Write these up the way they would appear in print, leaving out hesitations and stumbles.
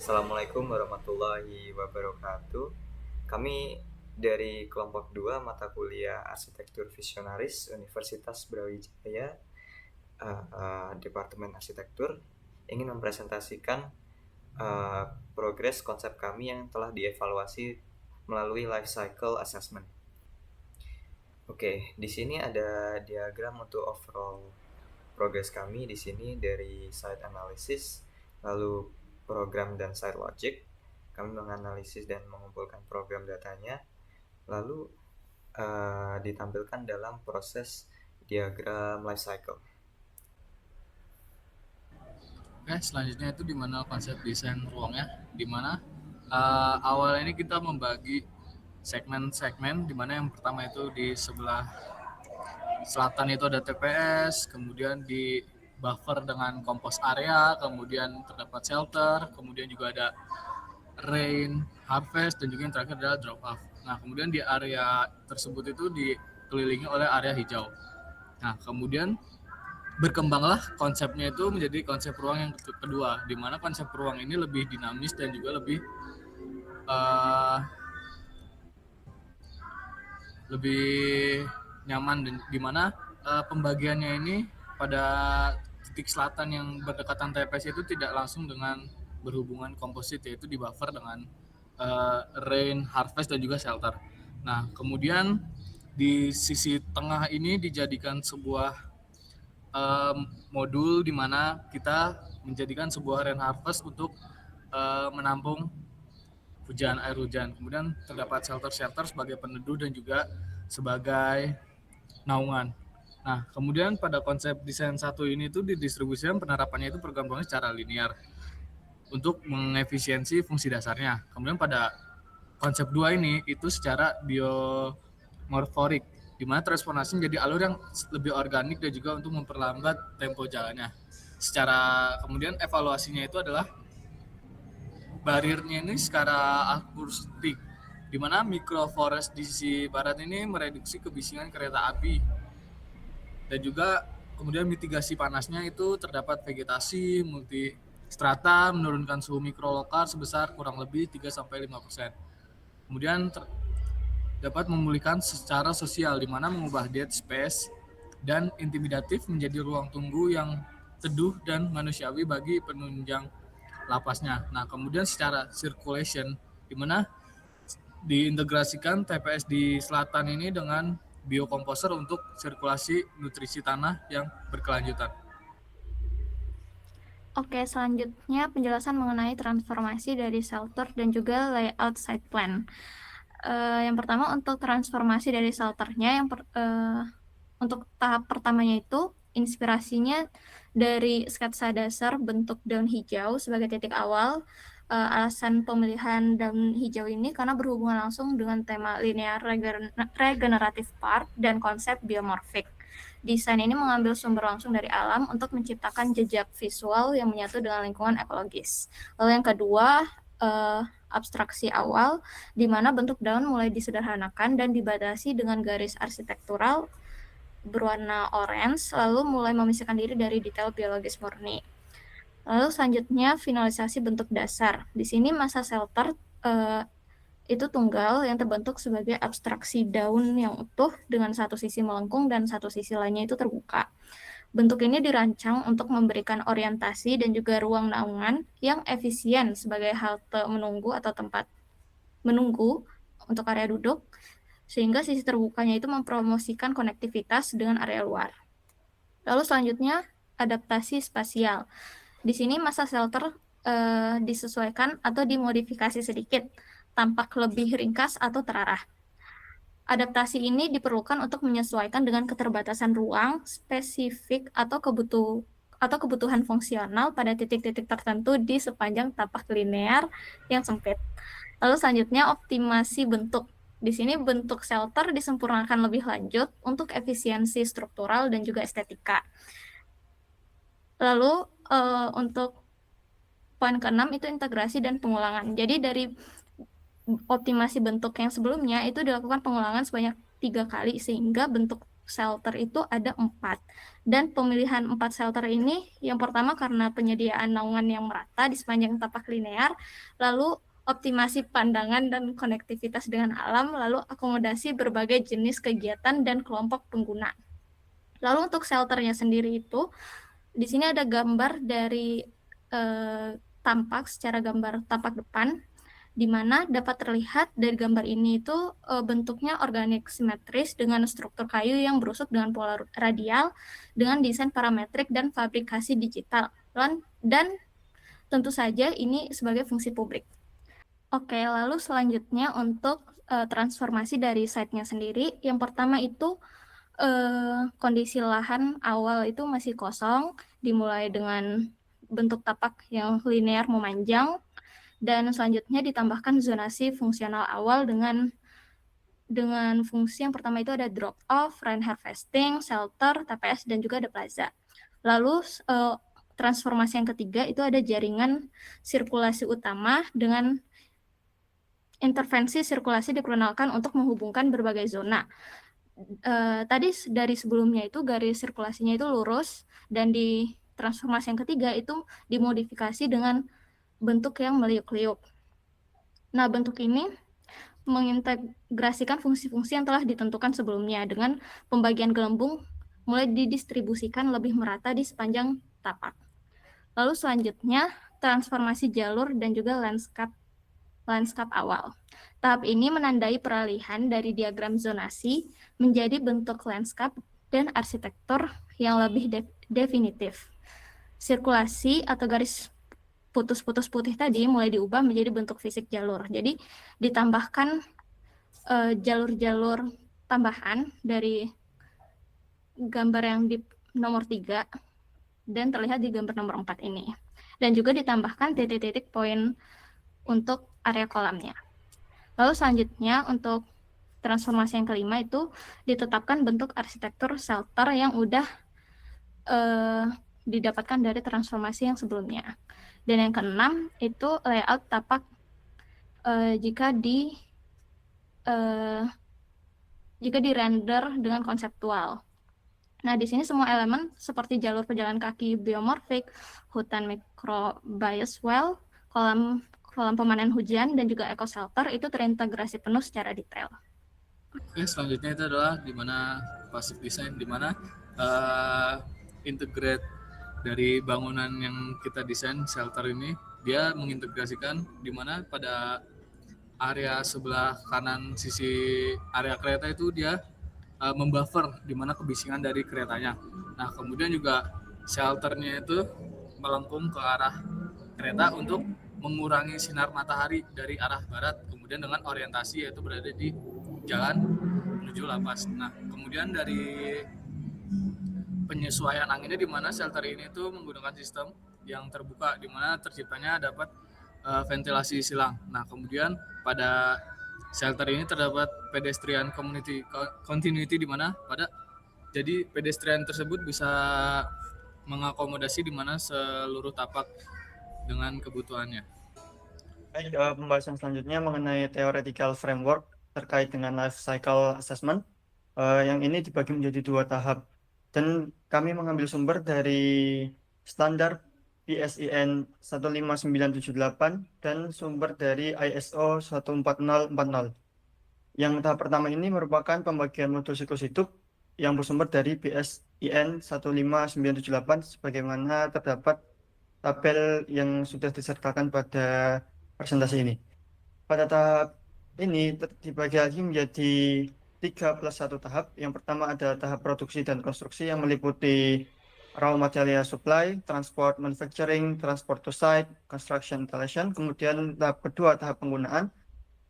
Assalamualaikum warahmatullahi wabarakatuh. Kami dari kelompok 2 mata kuliah Arsitektur Visionaris Universitas Brawijaya, Departemen Arsitektur, ingin mempresentasikan progres konsep kami yang telah dievaluasi melalui life cycle assessment. Oke, di sini ada diagram untuk overall progres kami di sini dari site analysis, lalu program dan site logic. Kami menganalisis dan mengumpulkan program datanya, lalu ditampilkan dalam proses diagram life cycle. Oke, selanjutnya itu di mana konsep desain ruangnya, di mana awal ini kita membagi segmen-segmen, di mana yang pertama itu di sebelah selatan itu ada TPS, kemudian di buffer dengan compose area, kemudian terdapat shelter, kemudian juga ada rain, harvest, dan juga yang terakhir adalah drop off. Nah, kemudian di area tersebut itu dikelilingi oleh area hijau. Nah, kemudian berkembanglah konsepnya itu menjadi konsep ruang yang kedua, di mana konsep ruang ini lebih dinamis dan juga lebih nyaman, dan di mana pembagiannya ini pada titik selatan yang berdekatan TPS itu tidak langsung dengan berhubungan komposit, yaitu di buffer dengan rain, harvest, dan juga shelter. Nah, kemudian di sisi tengah ini dijadikan sebuah modul di mana kita menjadikan sebuah rain harvest untuk menampung air hujan. Kemudian terdapat shelter-shelter sebagai peneduh dan juga sebagai naungan. Nah, kemudian pada konsep desain satu ini itu didistribusikan penerapannya itu program secara linear untuk mengefisiensi fungsi dasarnya. Kemudian pada konsep dua ini itu secara biomorforik, di mana transformasi menjadi alur yang lebih organik dan juga untuk memperlambat tempo jalannya. Secara kemudian evaluasinya itu adalah barirnya ini secara akustik, di mana microforest di sisi barat ini mereduksi kebisingan kereta api, dan juga kemudian mitigasi panasnya itu terdapat vegetasi multi strata menurunkan suhu mikrolokal sebesar kurang lebih 3-5%. Kemudian dapat memulihkan secara sosial, di mana mengubah dead space dan intimidatif menjadi ruang tunggu yang teduh dan manusiawi bagi penunjang lapasnya. Nah, kemudian secara circulation, di mana diintegrasikan TPS di selatan ini dengan biokomposer untuk sirkulasi nutrisi tanah yang berkelanjutan. Oke, selanjutnya penjelasan mengenai transformasi dari shelter dan juga layout site plan. Yang pertama untuk transformasi dari shelternya, untuk tahap pertamanya itu inspirasinya dari sketsa dasar bentuk daun hijau sebagai titik awal. Alasan pemilihan daun hijau ini karena berhubungan langsung dengan tema linear regenerative park dan konsep biomorphic. Desain ini mengambil sumber langsung dari alam untuk menciptakan jejak visual yang menyatu dengan lingkungan ekologis. Lalu yang kedua, abstraksi awal, di mana bentuk daun mulai disederhanakan dan dibatasi dengan garis arsitektural berwarna orange, lalu mulai memisahkan diri dari detail biologis murni. Lalu selanjutnya finalisasi bentuk dasar. Di sini masa shelter itu tunggal yang terbentuk sebagai abstraksi daun yang utuh dengan satu sisi melengkung dan satu sisi lainnya itu terbuka. Bentuk ini dirancang untuk memberikan orientasi dan juga ruang naungan yang efisien sebagai halte menunggu atau tempat menunggu untuk area duduk, sehingga sisi terbukanya itu mempromosikan konektivitas dengan area luar. Lalu selanjutnya, adaptasi spasial. Di sini masa shelter disesuaikan atau dimodifikasi sedikit, tampak lebih ringkas atau terarah. Adaptasi ini diperlukan untuk menyesuaikan dengan keterbatasan ruang, spesifik, atau kebutuhan fungsional pada titik-titik tertentu di sepanjang tapak linear yang sempit. Lalu selanjutnya optimasi bentuk. Di sini bentuk shelter disempurnakan lebih lanjut untuk efisiensi struktural dan juga estetika. Lalu untuk poin ke-6 itu integrasi dan pengulangan. Jadi dari optimasi bentuk yang sebelumnya itu dilakukan pengulangan sebanyak 3 kali sehingga bentuk shelter itu ada 4. Dan pemilihan 4 shelter ini yang pertama karena penyediaan naungan yang merata di sepanjang tapak linear, lalu optimasi pandangan dan konektivitas dengan alam, lalu akomodasi berbagai jenis kegiatan dan kelompok pengguna. Lalu untuk shelternya sendiri itu, di sini ada gambar dari tampak secara gambar tampak depan, di mana dapat terlihat dari gambar ini itu bentuknya organik simetris dengan struktur kayu yang berusuk dengan pola radial, dengan desain parametrik dan fabrikasi digital. Dan tentu saja ini sebagai fungsi publik. Oke, lalu selanjutnya untuk transformasi dari site-nya sendiri. Yang pertama itu kondisi lahan awal itu masih kosong, dimulai dengan bentuk tapak yang linear memanjang, dan selanjutnya ditambahkan zonasi fungsional awal dengan fungsi yang pertama itu ada drop off, rain harvesting, shelter, TPS, dan juga ada plaza. Lalu transformasi yang ketiga itu ada jaringan sirkulasi utama dengan intervensi sirkulasi diperkenalkan untuk menghubungkan berbagai zona. Tadi dari sebelumnya itu garis sirkulasinya itu lurus, dan di transformasi yang ketiga itu dimodifikasi dengan bentuk yang meliuk-liuk. Nah, bentuk ini mengintegrasikan fungsi-fungsi yang telah ditentukan sebelumnya dengan pembagian gelembung mulai didistribusikan lebih merata di sepanjang tapak. Lalu selanjutnya transformasi jalur dan juga landscape awal. Tahap ini menandai peralihan dari diagram zonasi menjadi bentuk landscape dan arsitektur yang lebih definitif. Sirkulasi atau garis putus-putus putih tadi mulai diubah menjadi bentuk fisik jalur. Jadi ditambahkan jalur-jalur tambahan dari gambar yang di nomor 3 dan terlihat di gambar nomor 4 ini. Dan juga ditambahkan titik-titik poin untuk area kolamnya. Lalu selanjutnya untuk transformasi yang kelima itu ditetapkan bentuk arsitektur shelter yang udah didapatkan dari transformasi yang sebelumnya. Dan yang keenam itu layout tapak jika di render dengan konseptual. Nah, di sini semua elemen seperti jalur pejalan kaki biomorfik, hutan microbioswale, kolam pemanen hujan, dan juga eco shelter itu terintegrasi penuh secara detail. Oke, selanjutnya itu adalah di mana passive design, di mana integrate dari bangunan yang kita desain shelter ini, dia mengintegrasikan di mana pada area sebelah kanan sisi area kereta itu dia membuffer di mana kebisingan dari keretanya. Nah, kemudian juga shelternya itu melengkung ke arah kereta untuk mengurangi sinar matahari dari arah barat, kemudian dengan orientasi yaitu berada di jalan menuju lapas. Nah, kemudian dari penyesuaian anginnya di mana shelter ini itu menggunakan sistem yang terbuka di mana terciptanya dapat ventilasi silang. Nah, kemudian pada shelter ini terdapat pedestrian continuity di mana jadi pedestrian tersebut bisa mengakomodasi di mana seluruh tapak dengan kebutuhannya. Baik, pembahasan selanjutnya mengenai theoretical framework terkait dengan life cycle assessment. Yang ini dibagi menjadi 2 tahap, dan kami mengambil sumber dari standar PSIN 15978 dan sumber dari ISO 14040. Yang tahap pertama ini merupakan pembagian modul siklus hidup yang bersumber dari PSIN 15978 sebagaimana terdapat tabel yang sudah disertakan pada presentasi ini. Pada tahap ini dibagi lagi menjadi 3+1 tahap. Yang pertama ada tahap produksi dan konstruksi yang meliputi raw material supply, transport manufacturing, transport to site, construction installation. Kemudian tahap kedua tahap penggunaan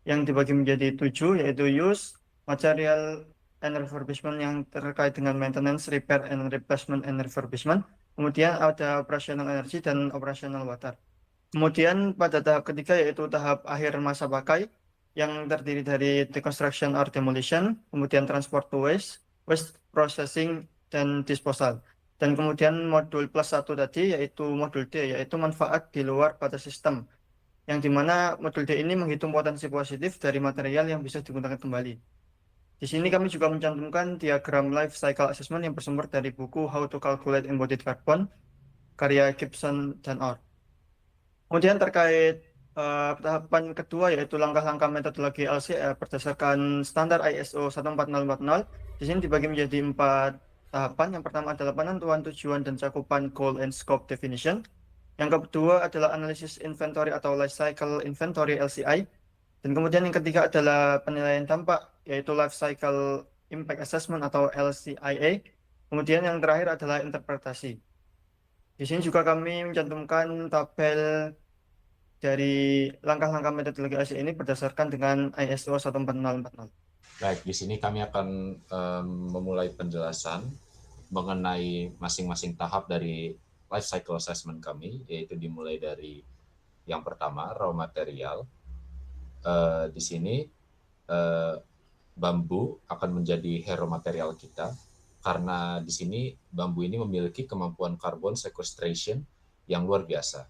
yang dibagi menjadi 7, yaitu use, material and refurbishment yang terkait dengan maintenance, repair and replacement and refurbishment. Kemudian ada operational energy dan operational water. Kemudian pada tahap ketiga yaitu tahap akhir masa pakai yang terdiri dari deconstruction or demolition, kemudian transport to waste, waste processing, dan disposal. Dan kemudian modul +1 tadi yaitu modul D, yaitu manfaat di luar batas sistem, yang dimana modul D ini menghitung potensi positif dari material yang bisa digunakan kembali. Di sini kami juga mencantumkan diagram life cycle assessment yang bersumber dari buku How to Calculate Embodied Carbon karya Gibson dan Orr. Kemudian terkait tahapan kedua yaitu langkah-langkah metodologi LCA berdasarkan standar ISO 14040. Di sini dibagi menjadi 4 tahapan. Yang pertama adalah penentuan tujuan dan cakupan goal and scope definition. Yang kedua adalah analisis inventory atau life cycle inventory LCI. Dan kemudian yang ketiga adalah penilaian dampak yaitu life cycle impact assessment atau LCIA. Kemudian yang terakhir adalah interpretasi. Di sini juga kami mencantumkan tabel dari langkah-langkah metodologi LCI ini berdasarkan dengan ISO 14040. Baik, di sini kami akan memulai penjelasan mengenai masing-masing tahap dari life cycle assessment kami, yaitu dimulai dari yang pertama, raw material. Di sini bambu akan menjadi hero material kita, karena di sini bambu ini memiliki kemampuan carbon sequestration yang luar biasa.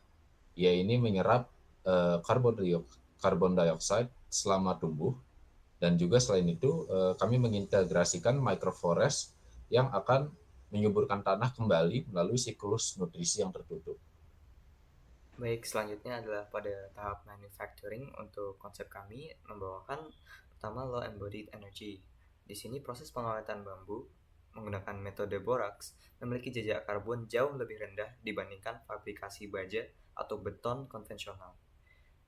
Ia ini menyerap carbon dioxide selama tumbuh, dan juga selain itu kami mengintegrasikan microforest yang akan menyuburkan tanah kembali melalui siklus nutrisi yang tertutup. Baik, selanjutnya adalah pada tahap manufacturing. Untuk konsep kami membawakan pertama low embodied energy. Di sini proses pengawetan bambu menggunakan metode borax memiliki jejak karbon jauh lebih rendah dibandingkan fabrikasi baja atau beton konvensional.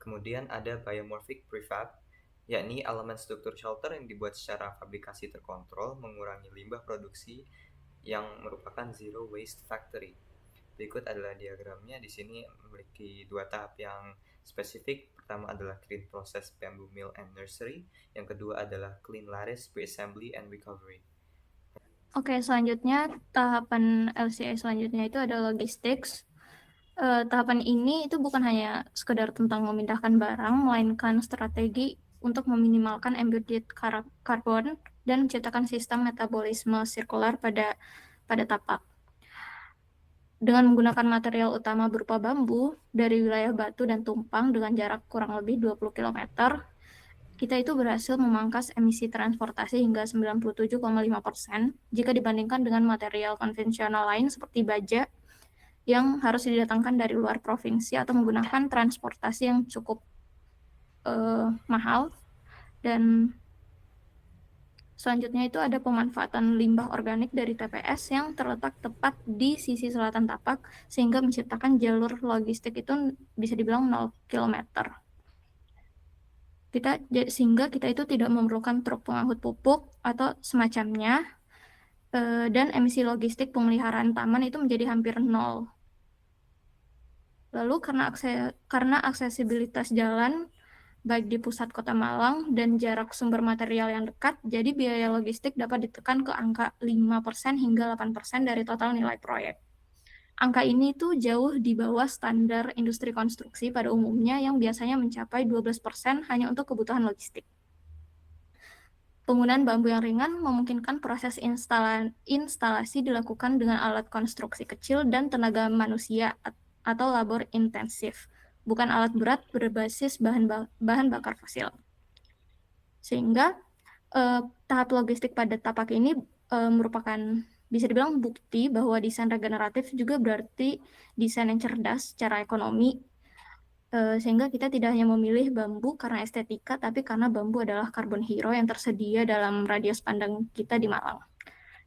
Kemudian ada biomorphic prefab, yakni elemen struktur shelter yang dibuat secara fabrikasi terkontrol mengurangi limbah produksi yang merupakan zero waste factory. Berikut adalah diagramnya. Di sini memiliki 2 tahap yang spesifik. Pertama adalah clean process bamboo mill and nursery. Yang kedua adalah clean lattice pre-assembly and recovery. Oke, selanjutnya tahapan LCA selanjutnya itu ada logistics. Tahapan ini itu bukan hanya sekedar tentang memindahkan barang, melainkan strategi untuk meminimalkan embodied carbon dan menciptakan sistem metabolisme sirkular pada tapak. Dengan menggunakan material utama berupa bambu dari wilayah Batu dan Tumpang dengan jarak kurang lebih 20 km, kita itu berhasil memangkas emisi transportasi hingga 97,5% jika dibandingkan dengan material konvensional lain seperti baja yang harus didatangkan dari luar provinsi atau menggunakan transportasi yang cukup mahal. Dan selanjutnya itu ada pemanfaatan limbah organik dari TPS yang terletak tepat di sisi selatan tapak sehingga menciptakan jalur logistik itu bisa dibilang 0 km. Sehingga kita itu tidak memerlukan truk pengangkut pupuk atau semacamnya, dan emisi logistik pemeliharaan taman itu menjadi hampir 0. Lalu karena aksesibilitas jalan baik di pusat Kota Malang dan jarak sumber material yang dekat, jadi biaya logistik dapat ditekan ke angka 5% hingga 8% dari total nilai proyek. Angka ini tuh jauh di bawah standar industri konstruksi pada umumnya yang biasanya mencapai 12% hanya untuk kebutuhan logistik. Penggunaan bambu yang ringan memungkinkan proses instalasi dilakukan dengan alat konstruksi kecil dan tenaga manusia atau labor intensif, bukan alat berat berbasis bahan bakar fosil. Sehingga tahap logistik pada tapak ini merupakan bisa dibilang bukti bahwa desain regeneratif juga berarti desain yang cerdas secara ekonomi, sehingga kita tidak hanya memilih bambu karena estetika, tapi karena bambu adalah carbon hero yang tersedia dalam radius pandang kita di Malang.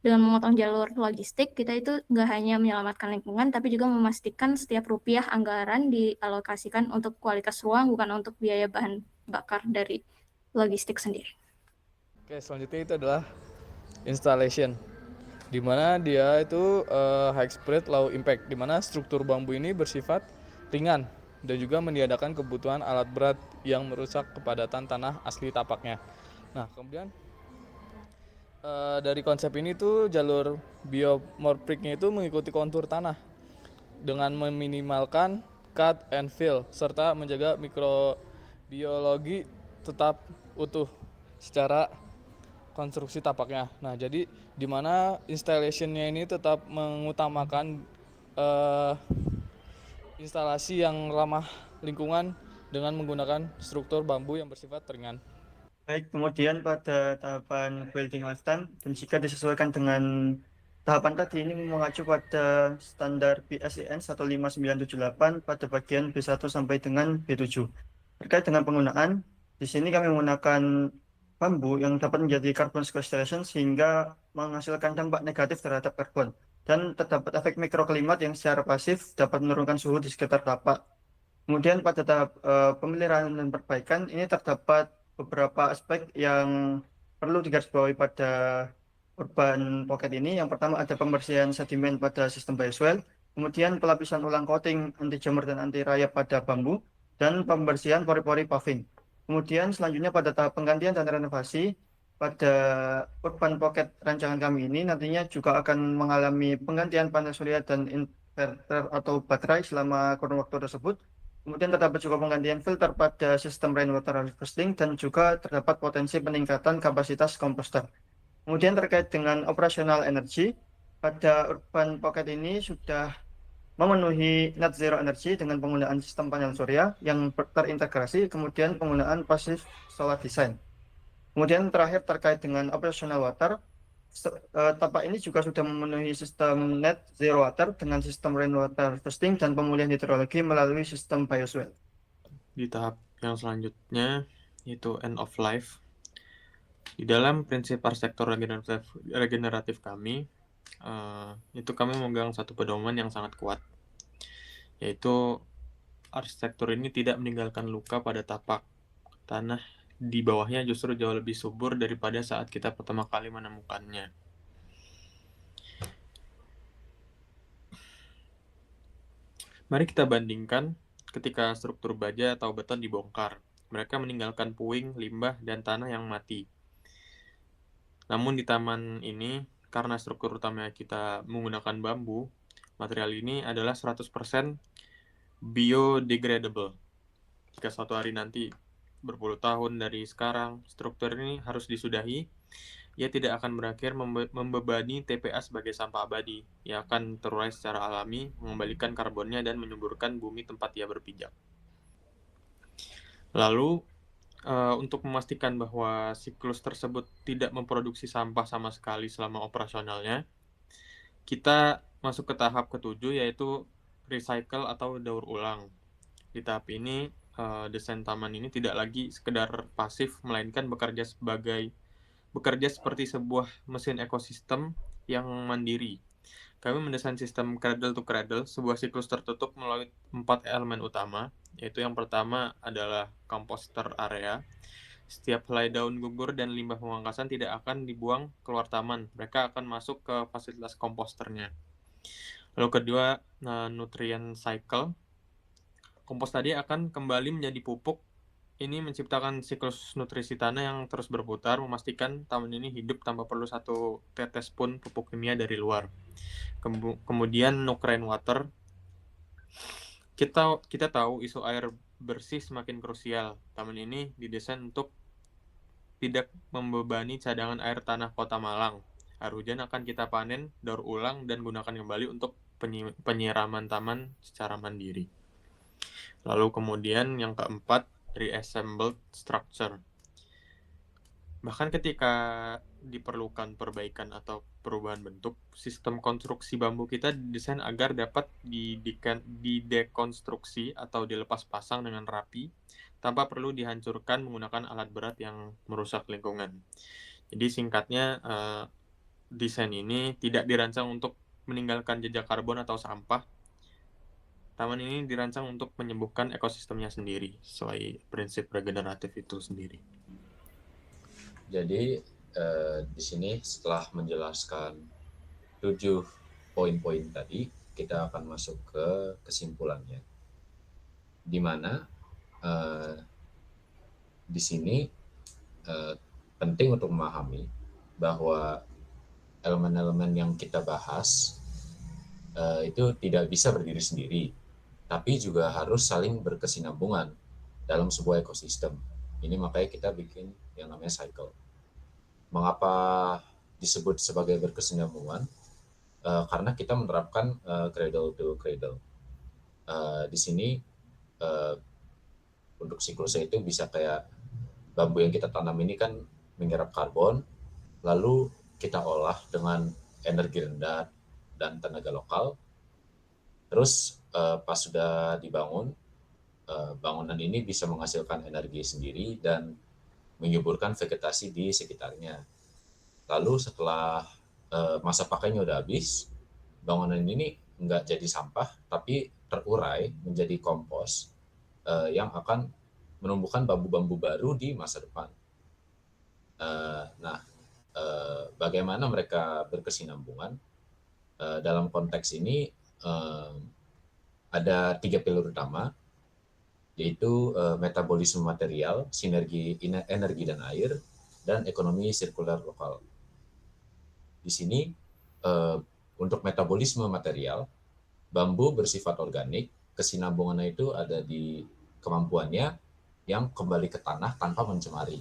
Dengan memotong jalur logistik, kita itu nggak hanya menyelamatkan lingkungan, tapi juga memastikan setiap rupiah anggaran dialokasikan untuk kualitas ruang, bukan untuk biaya bahan bakar dari logistik sendiri. Oke, selanjutnya itu adalah installation, di mana dia itu high spread low impact, di mana struktur bambu ini bersifat ringan dan juga meniadakan kebutuhan alat berat yang merusak kepadatan tanah asli tapaknya. Nah, kemudian dari konsep ini tuh jalur biomorphicnya itu mengikuti kontur tanah dengan meminimalkan cut and fill serta menjaga mikrobiologi tetap utuh secara konstruksi tapaknya. Nah, jadi di mana installation-nya ini tetap mengutamakan instalasi yang ramah lingkungan dengan menggunakan struktur bambu yang bersifat ringan. Baik, kemudian pada tahapan building lifetime, dan jika disesuaikan dengan tahapan tadi, ini mengacu pada standar BSEN 15978 pada bagian B1 sampai dengan B7. Terkait dengan penggunaan, di sini kami menggunakan bambu yang dapat menjadi carbon sequestration sehingga menghasilkan dampak negatif terhadap karbon. Dan terdapat efek mikroklimat yang secara pasif dapat menurunkan suhu di sekitar tapak. Kemudian pada tahap pemeliharaan dan perbaikan ini terdapat beberapa aspek yang perlu digarisbawahi pada urban pocket ini. Yang pertama ada pembersihan sedimen pada sistem bioswale, kemudian pelapisan ulang coating anti jamur dan anti rayap pada bambu, dan pembersihan pori-pori paving. Kemudian selanjutnya pada tahap penggantian dan renovasi, pada urban pocket rancangan kami ini nantinya juga akan mengalami penggantian panel surya dan inverter atau baterai selama kurun waktu tersebut. Kemudian terdapat juga penggantian filter pada sistem rainwater harvesting dan juga terdapat potensi peningkatan kapasitas komposter. Kemudian terkait dengan operasional energi, pada urban pocket ini sudah memenuhi net zero energy dengan penggunaan sistem panel surya yang terintegrasi, kemudian penggunaan passive solar design. Kemudian terakhir terkait dengan operational water, tapak ini juga sudah memenuhi sistem net zero water dengan sistem rainwater harvesting dan pemulihan hidrologi melalui sistem bioswale. Di tahap yang selanjutnya yaitu end of life. Di dalam prinsip arsitektur regeneratif kami, itu kami memegang satu pedoman yang sangat kuat, yaitu arsitektur ini tidak meninggalkan luka pada tapak. Tanah di bawahnya justru jauh lebih subur daripada saat kita pertama kali menemukannya. Mari kita bandingkan ketika struktur baja atau beton dibongkar. Mereka meninggalkan puing, limbah, dan tanah yang mati. Namun di taman ini, karena struktur utamanya kita menggunakan bambu, material ini adalah 100% biodegradable. Jika suatu hari nanti berpuluh tahun dari sekarang struktur ini harus disudahi, ia tidak akan berakhir membebani TPA sebagai sampah abadi. Ia akan terurai secara alami, mengembalikan karbonnya dan menyuburkan bumi tempat ia berpijak. Lalu, untuk memastikan bahwa siklus tersebut tidak memproduksi sampah sama sekali selama operasionalnya, kita masuk ke tahap ketujuh, yaitu recycle atau daur ulang. Di tahap ini, desain taman ini tidak lagi sekedar pasif, melainkan bekerja seperti sebuah mesin ekosistem yang mandiri. Kami mendesain sistem cradle to cradle, sebuah siklus tertutup melalui 4 elemen utama, yaitu yang pertama adalah komposter area. Setiap helai daun gugur dan limbah pemangkasan tidak akan dibuang keluar taman, mereka akan masuk ke fasilitas komposternya. Lalu kedua, nutrient cycle. Kompos tadi akan kembali menjadi pupuk. Ini menciptakan siklus nutrisi tanah yang terus berputar, memastikan taman ini hidup tanpa perlu satu tetes pun pupuk kimia dari luar. Kemudian no rainwater. Kita tahu isu air bersih semakin krusial. Taman ini didesain untuk tidak membebani cadangan air tanah Kota Malang. Air hujan akan kita panen, daur ulang, dan gunakan kembali untuk penyiraman taman secara mandiri. Lalu kemudian yang keempat, reassembled structure. Bahkan ketika diperlukan perbaikan atau perubahan bentuk, sistem konstruksi bambu kita didesain agar dapat didekonstruksi atau dilepas pasang dengan rapi tanpa perlu dihancurkan menggunakan alat berat yang merusak lingkungan. Jadi singkatnya, desain ini tidak dirancang untuk meninggalkan jejak karbon atau sampah. Taman ini dirancang untuk menyembuhkan ekosistemnya sendiri, sesuai prinsip regeneratif itu sendiri. Jadi di sini setelah menjelaskan 7 poin-poin tadi, kita akan masuk ke kesimpulannya. Di mana di sini penting untuk memahami bahwa elemen-elemen yang kita bahas itu tidak bisa berdiri sendiri, tapi juga harus saling berkesinambungan dalam sebuah ekosistem. Ini makanya kita bikin yang namanya cycle. Mengapa disebut sebagai berkesinambungan? Karena kita menerapkan cradle to cradle. Di sini untuk siklusnya itu bisa kayak bambu yang kita tanam ini kan menyerap karbon, lalu kita olah dengan energi rendah dan tenaga lokal. Terus pas sudah dibangun, bangunan ini bisa menghasilkan energi sendiri dan menyuburkan vegetasi di sekitarnya. Lalu setelah masa pakainya udah habis, bangunan ini nggak jadi sampah, tapi terurai menjadi kompos yang akan menumbuhkan bambu-bambu baru di masa depan. Nah, bagaimana mereka berkesinambungan? Dalam konteks ini ada 3 pilar utama, yaitu metabolisme material, sinergi energi dan air, dan ekonomi sirkular lokal. Di sini untuk metabolisme material, bambu bersifat organik, kesinambungannya itu ada di kemampuannya yang kembali ke tanah tanpa mencemari.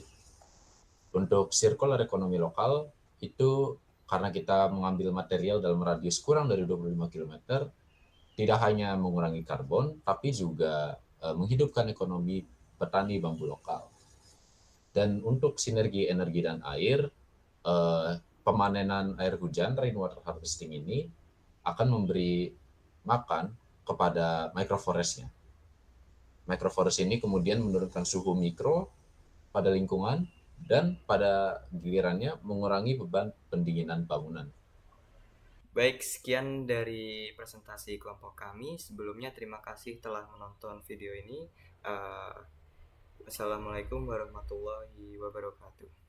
Untuk sirkular ekonomi lokal, itu karena kita mengambil material dalam radius kurang dari 25 km, tidak hanya mengurangi karbon, tapi juga menghidupkan ekonomi petani bambu lokal. Dan untuk sinergi energi dan air, pemanenan air hujan, rainwater harvesting ini akan memberi makan kepada microforestnya. Microforest ini kemudian menurunkan suhu mikro pada lingkungan dan pada gilirannya mengurangi beban pendinginan bangunan. Baik, sekian dari presentasi kelompok kami. Sebelumnya terima kasih telah menonton video ini. Assalamualaikum warahmatullahi wabarakatuh.